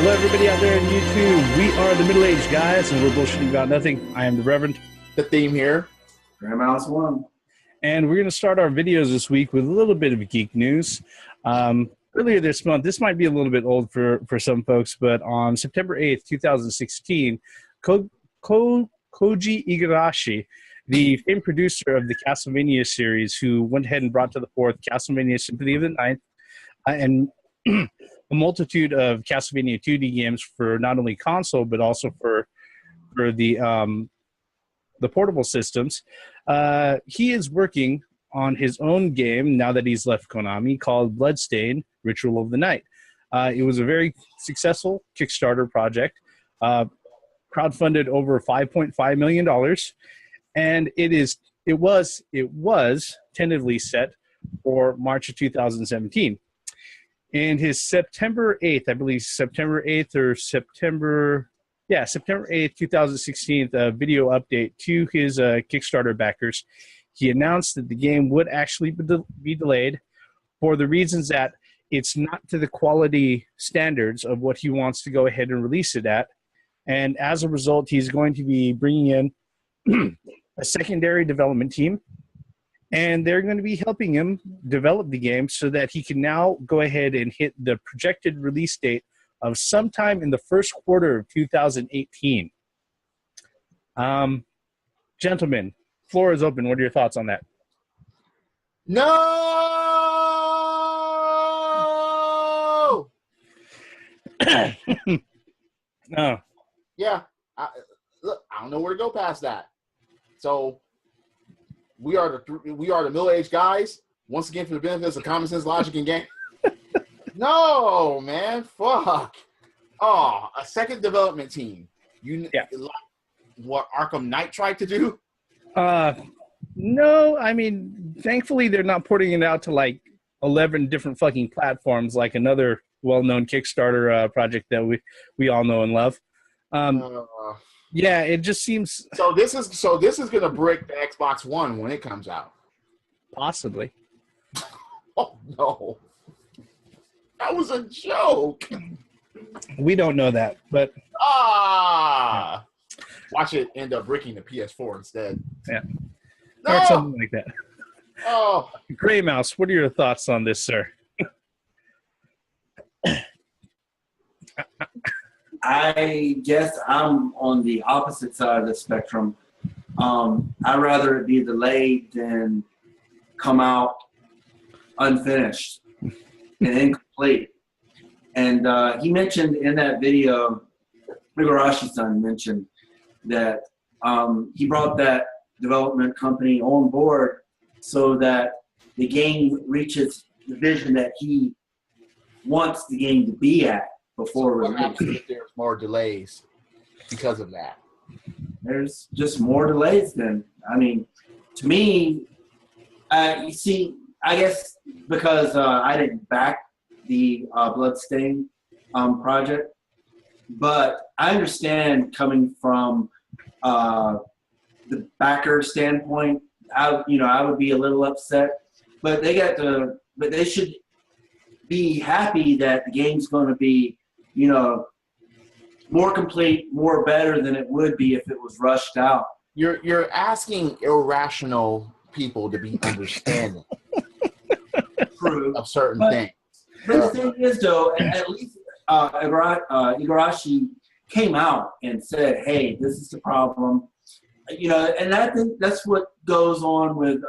Hello, everybody out there on YouTube. We are the Middle-Aged Guys, and we're bullshitting about nothing. I am the Reverend. The theme here. Grandma's one. And we're going to start our videos this week with a little bit of geek news. Earlier this month, this might be a little bit old for some folks, but on September 8th, 2016, Koji Igarashi, the famed producer of the Castlevania series, who went ahead and brought to the fore Castlevania Symphony of the Ninth, and a multitude of Castlevania 2D games for not only console but also for the portable systems. He is working on his own game now that he's left Konami called Bloodstained: Ritual of the Night. It was a very successful Kickstarter project, crowdfunded over $5.5 million, and it was tentatively set for March of 2017. And his September 8th, I believe September 8th or September 8th, 2016, video update to his Kickstarter backers, he announced that the game would actually be delayed for the reasons that it's not to the quality standards of what he wants to go ahead and release it at. And as a result, he's going to be bringing in a secondary development team, and they're going to be helping him develop the game so that he can now go ahead and hit the projected release date of sometime in the first quarter of 2018. Gentlemen, floor is open. What are your thoughts on that? No! No. Yeah. Look, I don't know where to go past that. So we are the middle-aged guys. Once again, for the benefits of common sense, logic, and game. No, man. Fuck. Oh, a second development team. What Arkham Knight tried to do? No, I mean, thankfully they're not porting it out to like 11 different fucking platforms like another well-known Kickstarter project that we all know and love. Yeah, it just seems. So this is gonna break the Xbox One when it comes out. Possibly. Oh no, that was a joke. We don't know that, but watch it end up breaking the PS4 instead. Yeah, no! Or something like that. Oh, Gray Mouse, what are your thoughts on this, sir? I guess I'm on the opposite side of the spectrum. I'd rather it be delayed than come out unfinished and incomplete. And he mentioned in that video, Igarashi-san mentioned that he brought that development company on board so that the game reaches the vision that he wants the game to be at before what release. happens if there's more delays because of that? There's just more delays then. I mean, to me, you see, I guess because I didn't back the Bloodstained project, but I understand coming from the backer standpoint, I would be a little upset, but they should be happy that the game's going to be, more complete, more better than it would be if it was rushed out. You're asking irrational people to be understanding of certain things. But the thing is, though, at least Igarashi came out and said, "Hey, this is the problem," and I think that's what goes on with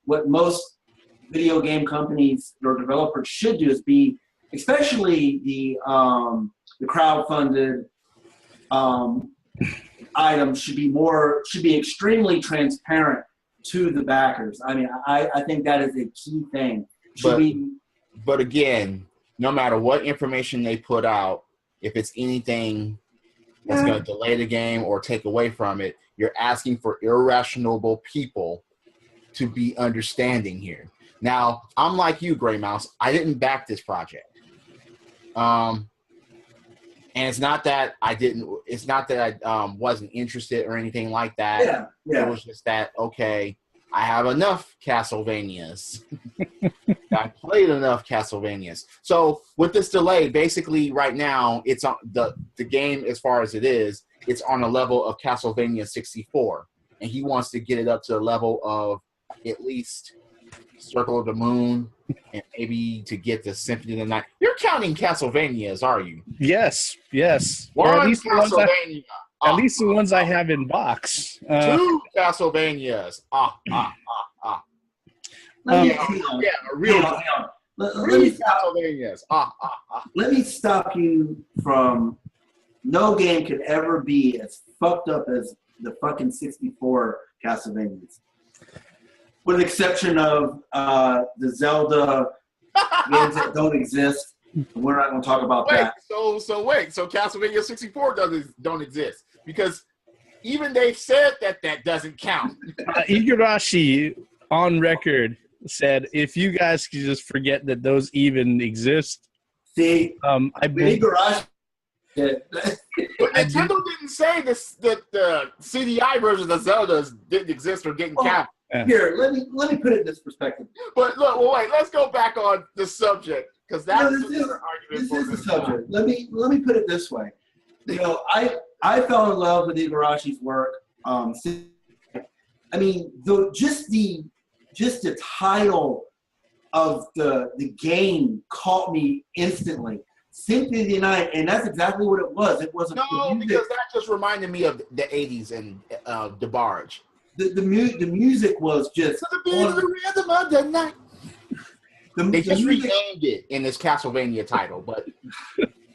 what most video game companies or developers should do is be, especially the crowd-funded items should be extremely transparent to the backers. I mean, I think that is a key thing. But again, no matter what information they put out, if it's anything that's going to delay the game or take away from it, you're asking for irrational people to be understanding here. Now, I'm like you, Gray Mouse. I didn't back this project. And it's not that I didn't. It's not that I wasn't interested or anything like that. Yeah. It was just that, okay, I have enough Castlevanias. I played enough Castlevanias. So with this delay, basically right now it's on the game as far as it is. It's on a level of Castlevania 64, and he wants to get it up to a level of at least Circle of the Moon, and maybe to get the Symphony of the Night. You're counting Castlevanias, are you? Yes. One At least Castlevania. At least the ones I have in box. 2 Castlevanias. Let me Castlevanias. Let me stop you from. No game could ever be as fucked up as the fucking 64 Castlevanias. With the exception of the Zelda games that don't exist. We're not going to talk about that. So Castlevania 64 don't exist because even they've said that doesn't count. Igarashi on record said, "If you guys could just forget that those even exist." See, I believe Igarashi. But Nintendo didn't say this that the CDI versions of Zeldas didn't exist or didn't count. Here, let me put it in this perspective. But look, wait, let's go back on the subject because that's the subject. Let me put it this way. You know, I fell in love with Igarashi's work. I mean, just the title of the game caught me instantly. Symphony of the Night, and that's exactly what it was. It wasn't because that just reminded me of the 80s and DeBarge. The music was just the rhythm of the night. They just renamed it in this Castlevania title, but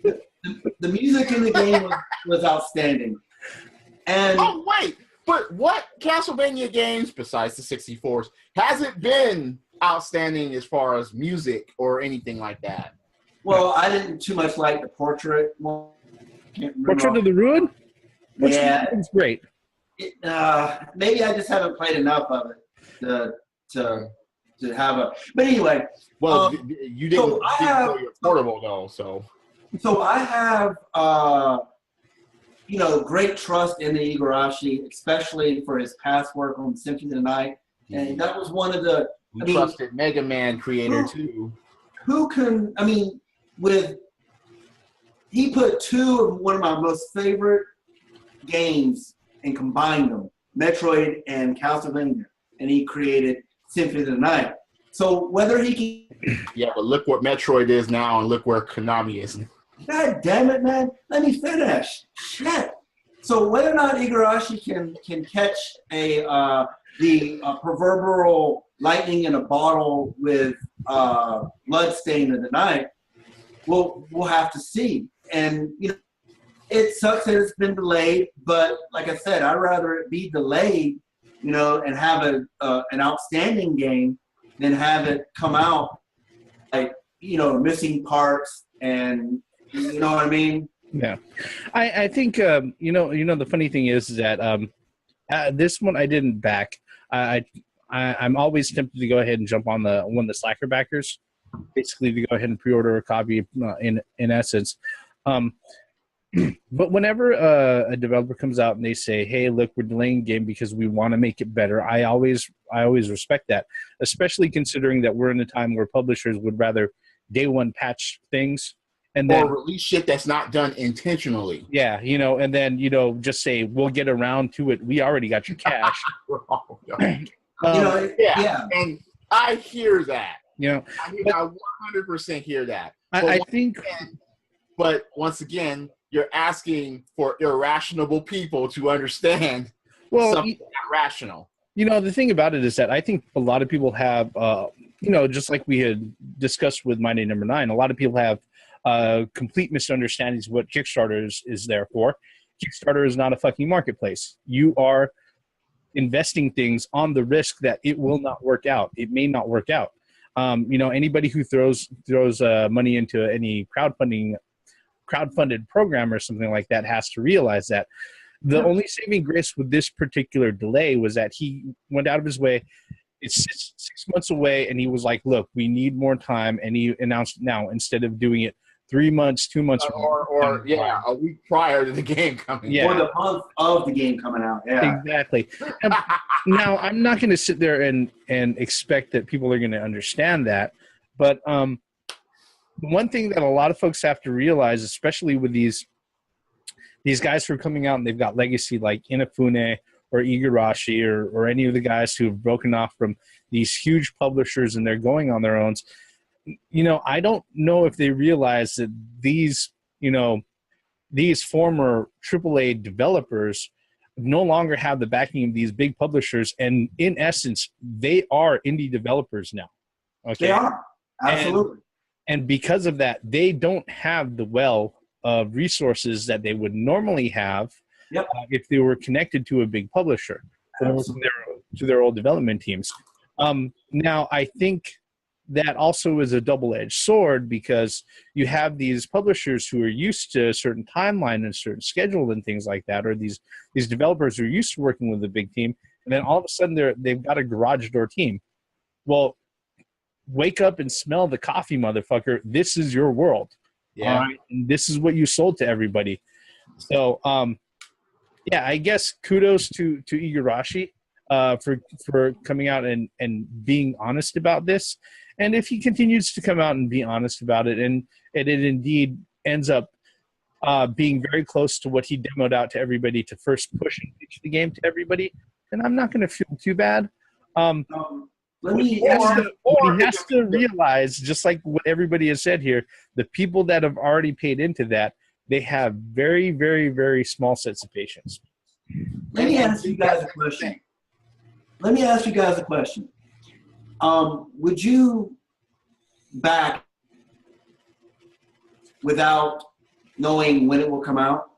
the music in the game was outstanding. And but what Castlevania games besides the 64s hasn't been outstanding as far as music or anything like that? Well, I didn't too much like the Portrait one. Portrait of the Ruin? Yeah. It's great. Maybe I just haven't played enough of it to have a. But anyway. Well, you didn't play your portable though, so. So I have, great trust in the Igarashi, especially for his past work on Symphony of the Night, and that was one of the. Trusted Mega Man creator too. Who can? I mean, he put two of one of my most favorite games and combined them, Metroid and Castlevania, and he created Symphony of the Night. So whether he can... Yeah, but look what Metroid is now and look where Konami is. God damn it, man. Let me finish. Shit. So whether or not Igarashi can catch the proverbial lightning in a bottle with Bloodstained in the Night, we'll have to see. And, it sucks that it's been delayed, but like I said, I'd rather it be delayed, and have an outstanding game than have it come out like, missing parts and, you know what I mean? Yeah. I think, the funny thing is that this one I didn't back. I'm always tempted to go ahead and jump on one of the slacker backers, basically to go ahead and pre-order a copy in essence. But whenever a developer comes out and they say, "Hey, look, we're delaying the game because we want to make it better," I always respect that, especially considering that we're in a time where publishers would rather day one patch things and then release shit that's not done intentionally. Yeah, and then just say we'll get around to it. We already got your cash. Yeah, and I hear that. I 100% hear that. I think, but once again, you're asking for irrational people to understand something not rational. The thing about it is that I think a lot of people have, just like we had discussed with My Day Number 9, a lot of people have complete misunderstandings of what Kickstarter is there for. Kickstarter is not a fucking marketplace. You are investing things on the risk that it will not work out. It may not work out. Anybody who throws money into any crowdfunded program or something like that has to realize that the only saving grace with this particular delay was that he went out of his way. It's 6 months away, and he was like, "Look, we need more time," and he announced now instead of doing it 3 months, 2 months, or a week prior to the game coming. Yeah, or the month of the game coming out. Yeah, exactly. Now, I'm not going to sit there and expect that people are going to understand that. But one thing that a lot of folks have to realize, especially with these guys who are coming out and they've got legacy like Inafune or Igarashi or any of the guys who have broken off from these huge publishers and they're going on their own, I don't know if they realize that these former AAA developers no longer have the backing of these big publishers, and in essence, they are indie developers now. Okay? They are. Absolutely. And because of that, they don't have the well of resources that they would normally have if they were connected to a big publisher or to their old development teams. Now, I think that also is a double-edged sword, because you have these publishers who are used to a certain timeline and a certain schedule and things like that, or these developers who are used to working with a big team, and then all of a sudden they've got a garage door team. Well, wake up and smell the coffee, motherfucker. This is your world. Yeah. Right? And this is what you sold to everybody. So, I guess kudos to Igarashi for coming out and being honest about this. And if he continues to come out and be honest about it, and it indeed ends up being very close to what he demoed out to everybody to first push and pitch the game to everybody, then I'm not going to feel too bad. He has to realize, just like what everybody has said here, the people that have already paid into that, they have very, very, very small sets of patience. Let me ask you guys a question. Would you back without knowing when it will come out?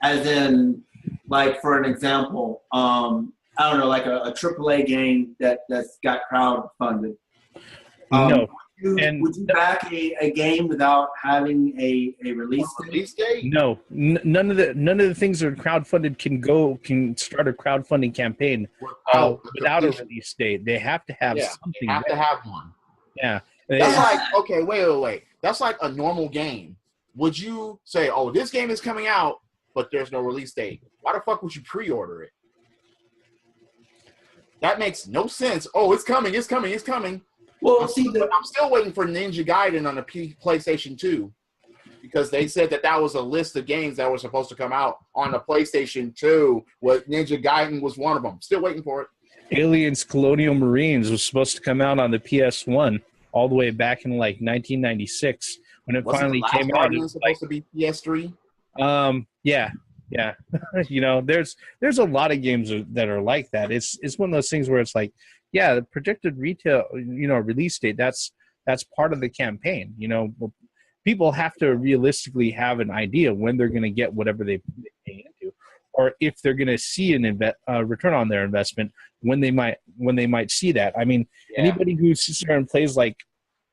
As in, like, for an example, I don't know, like a AAA game that's got crowdfunded. No. Would you back a game without having a release date? No. None of the things that are crowdfunded can start a crowdfunding campaign without a release date. They have to have something. They have to have one. Yeah. That's like, okay, wait. That's like a normal game. Would you say, oh, this game is coming out, but there's no release date? Why the fuck would you pre-order it? That makes no sense. Oh, it's coming. Well, I'm still waiting for Ninja Gaiden on the PlayStation 2, because they said that was a list of games that were supposed to come out on the PlayStation 2. Ninja Gaiden was one of them. Still waiting for it. Aliens Colonial Marines was supposed to come out on the PS1 all the way back in like 1996 when it finally came out. It was supposed to be PS3. Yeah. There's a lot of games that are like that. It's one of those things where it's like, yeah, the projected retail, release date, that's part of the campaign. People have to realistically have an idea when they're going to get whatever they pay into, or if they're going to see an return on their investment, when they might see that. I mean, anybody who sits there and plays like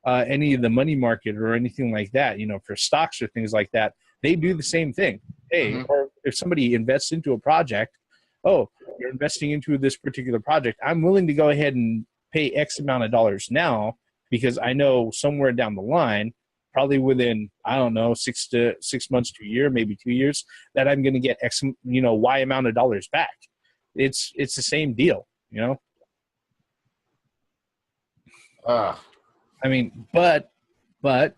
any of the money market or anything like that, for stocks or things like that, they do the same thing. Hey, or if somebody invests into a project, oh, you're investing into this particular project, I'm willing to go ahead and pay X amount of dollars now, because I know somewhere down the line, probably within, I don't know, 6 months to a year, maybe 2 years, that I'm going to get X, Y amount of dollars back. It's the same deal, I mean, but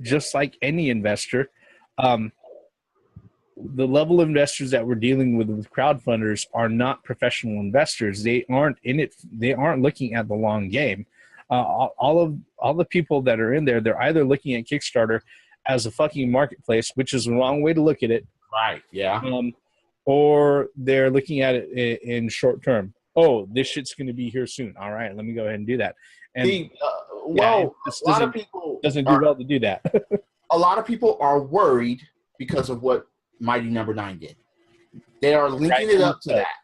just like any investor, the level of investors that we're dealing with crowdfunders are not professional investors. They aren't in it. They aren't looking at the long game. All the people that are in there, they're either looking at Kickstarter as a fucking marketplace, which is the wrong way to look at it. Right. Yeah. Or they're looking at it in short term. Oh, this shit's going to be here soon. All right, let me go ahead and do that. And a lot of people doesn't do well to do that. A lot of people are worried because of what Mighty Number 9 did. They are linking it up to that.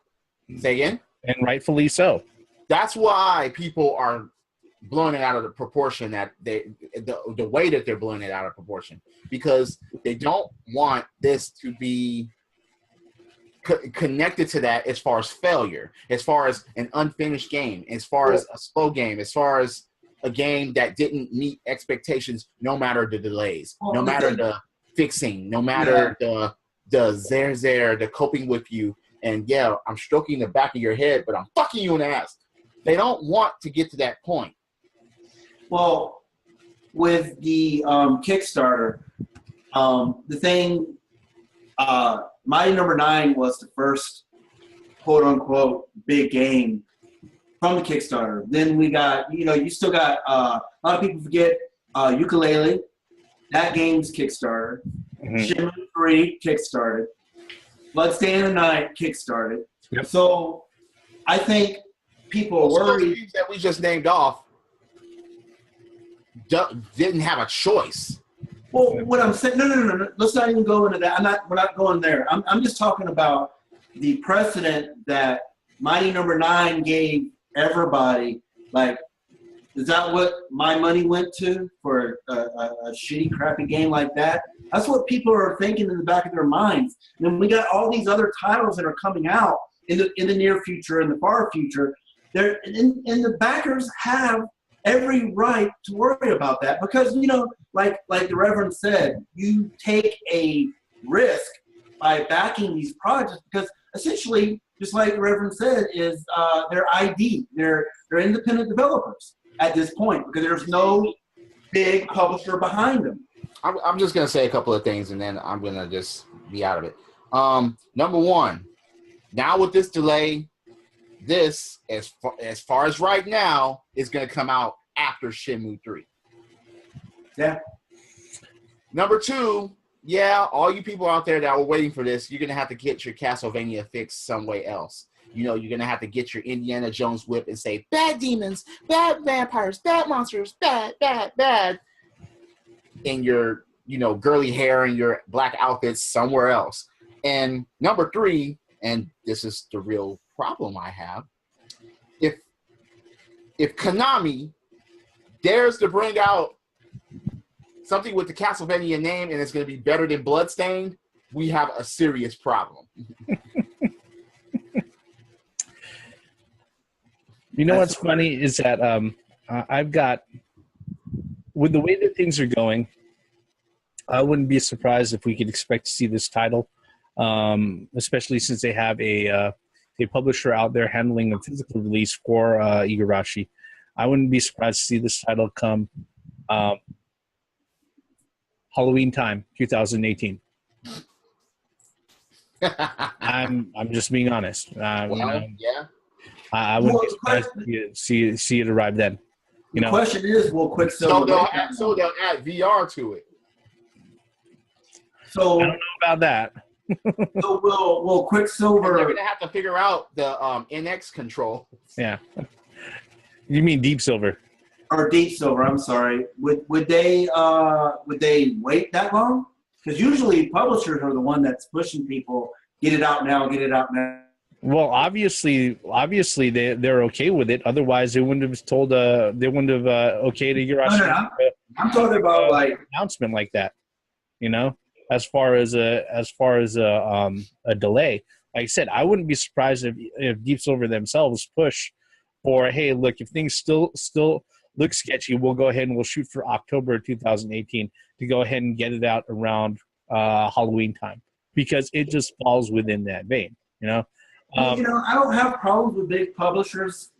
Say again? And rightfully so. That's why people are blowing it out of the proportion that the way that they're blowing it out of proportion, because they don't want this to be connected to that as far as failure, as far as an unfinished game, as far as a slow game, as far as a game that didn't meet expectations, no matter the delays, no matter the fixing, no matter the the coping with you, and I'm stroking the back of your head, but I'm fucking you in the ass. They don't want to get to that point. Well, with the Kickstarter, the thing, Mighty Number 9 was the first quote unquote big game from the Kickstarter. Then we got, you still got a lot of people forget Ukulele. That game's Kickstarter. Shenmue 3 Kickstarted. Bloodstained the Night Kickstarted. Yep. So I think people are worried that we just named off didn't have a choice. Well, what I'm saying, no. Let's not even go into that. We're not going there. I'm just talking about the precedent that Mighty Number 9 gave everybody. Like, is that what my money went to for a shitty, crappy game like that? That's what people are thinking in the back of their minds. And then we got all these other titles that are coming out in the near future and the far future. And the backers have every right to worry about that because, like the Reverend said, you take a risk by backing these projects because essentially, just like the Reverend said, is their ID. They're independent developers at this point because there's no big publisher behind them. I'm just going to say a couple of things and then I'm going to just be out of it. Number one, now with this delay, this, as far as right now, is going to come out after Shenmue 3. Yeah. Number two, yeah, all you people out there that were waiting for this, you're going to have to get your Castlevania fixed some way else. You're going to have to get your Indiana Jones whip and say, bad demons, bad vampires, bad monsters, bad, bad, bad. In your, girly hair and your black outfits somewhere else. And number three, and this is the real problem I have, if Konami dares to bring out something with the Castlevania name and it's going to be better than Bloodstained, we have a serious problem. What's funny is that I've got, with the way that things are going, I wouldn't be surprised if we could expect to see this title, especially since they have a publisher out there handling the physical release for Igarashi. I wouldn't be surprised to see this title come Halloween time, 2018. I'm just being honest. Yeah. I wouldn't be surprised to see it arrive then. The question is, will Quicksilver? So they'll add VR to it. So I don't know about that. So will Quicksilver? They're gonna have to figure out the NX control. Yeah. You mean Deep Silver? Or Deep Silver? I'm sorry. Would they wait that long? Because usually publishers are the one that's pushing people. Get it out now. Get it out now. Well, obviously, they're okay with it. Otherwise, they wouldn't have told. They wouldn't have okayed Igarashi. No, I'm talking about like announcement like that. As far as a delay. Like I said, I wouldn't be surprised if Deep Silver themselves push for, hey, look, if things still look sketchy, we'll go ahead and we'll shoot for October 2018 to go ahead and get it out around Halloween time because it just falls within that vein. I don't have problems with big publishers,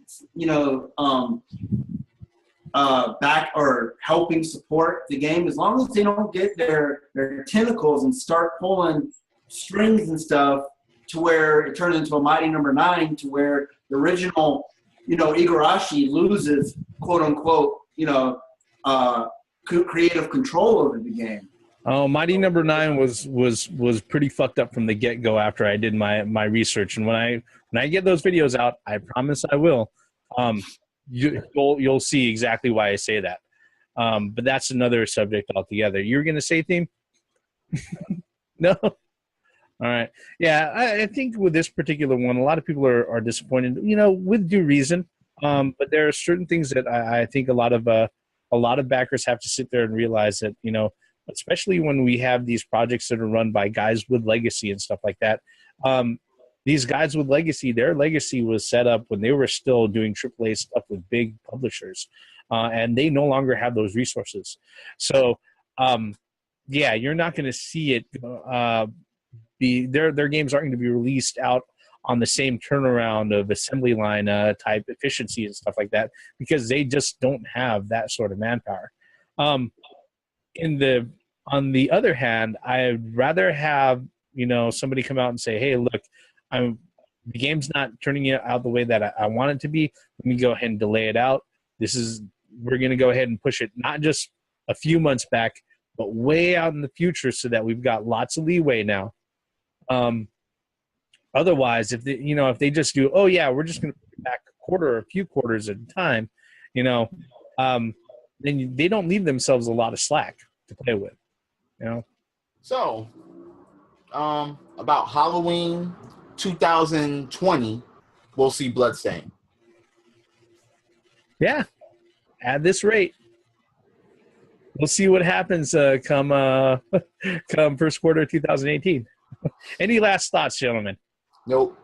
back or helping support the game as long as they don't get their tentacles and start pulling strings and stuff to where it turns into a Mighty Number 9 to where the original, Igarashi loses, quote unquote, creative control over the game. Oh, Mighty Number 9 was pretty fucked up from the get-go after I did my research. And when I get those videos out, I promise I will, you'll see exactly why I say that. But that's another subject altogether. You were going to say, Theme? No? All right. Yeah, I think with this particular one, a lot of people are disappointed, with due reason. But there are certain things that I think a lot of backers have to sit there and realize that, especially when we have these projects that are run by guys with legacy and stuff like that. These guys with legacy, their legacy was set up when they were still doing AAA stuff with big publishers, and they no longer have those resources. So, you're not going to see it their games aren't going to be released out on the same turnaround of assembly line type efficiency and stuff like that because they just don't have that sort of manpower. On the other hand, I'd rather have, somebody come out and say, hey, look, the game's not turning out the way that I want it to be. Let me go ahead and delay it out. We're going to go ahead and push it not just a few months back, but way out in the future so that we've got lots of leeway now. Otherwise, if they just do, oh yeah, we're just going to put it back a quarter or a few quarters at a time, then they don't leave themselves a lot of slack to play with, So, about Halloween 2020, we'll see Bloodstained. Yeah, at this rate, we'll see what happens come first quarter of 2018. Any last thoughts, gentlemen? Nope.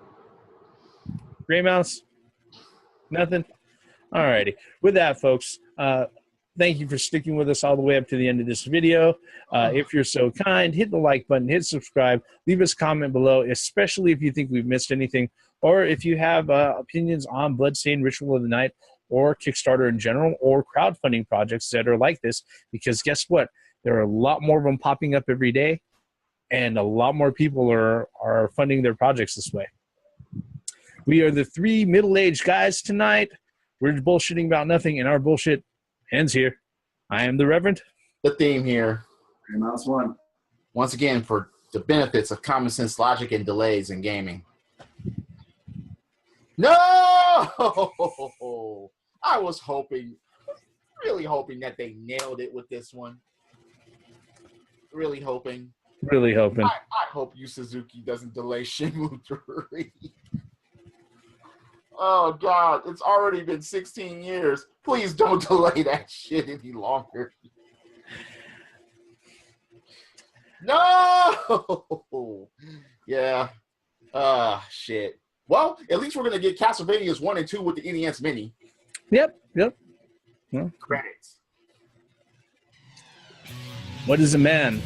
Gray Mouse? Nothing? All righty. With that, folks, thank you for sticking with us all the way up to the end of this video. If you're so kind, hit the like button, hit subscribe, leave us a comment below, especially if you think we've missed anything, or if you have opinions on Bloodstained Ritual of the Night or Kickstarter in general, or crowdfunding projects that are like this, because guess what? There are a lot more of them popping up every day, and a lot more people are funding their projects this way. We are the three middle-aged guys tonight. We're bullshitting about nothing, and our bullshit ends here. I am the Reverend. The theme here. Mouse one. Once again, for the benefits of common sense logic and delays in gaming. No! I was really hoping that they nailed it with this one. Really hoping. Really hoping. I hope Yu Suzuki doesn't delay Shenmue 3. Oh, God. It's already been 16 years. Please don't delay that shit any longer. No! Yeah. Shit. Well, at least we're going to get Castlevanias 1 and 2 with the NES Mini. Yep. Well, Credits. what is a man?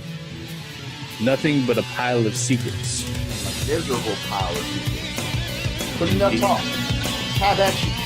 Nothing but a pile of secrets. A miserable pile of secrets. Put enough talk. Have action.